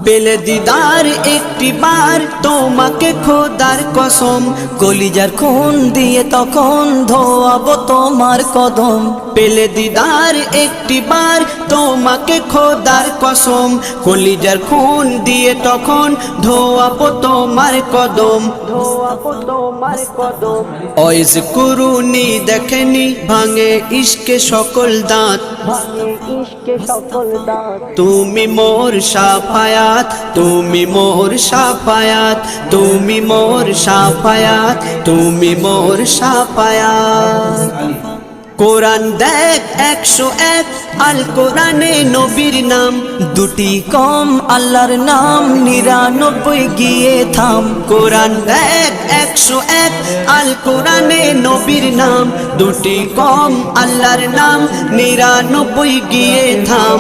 পেলে দিদার একটি বার তোমাকে খোদার কসম, কলিজার খুন দিয়ে তখন ধোয়াবো তোমার কদম। পেলে দিদার একটি বার তোমাকে খোদার কসম, কলিজার খুন দিয়ে তখন ধোয়াবো তোমার কদম, ধোয়াবো তোমার কদম। ওয়াইজ কুরুনি দেখেনি ভাঙে ইশকে সকল দাঁত, তুমি মোর শাফায়াত, তুমি মোর শাফায়াত, তুমি মোর শাফায়াত, তুমি মোর শাফায়াত। কোরআন দেখ 101 আল কোরআনে নবীর নাম, দুটি কম আল্লাহর নাম 99 গিয়ে থাম। কোরআন দেখ 101 আল কোরআনে নবীর নাম, দুটি কম আল্লাহর নাম 99 গিয়ে থাম।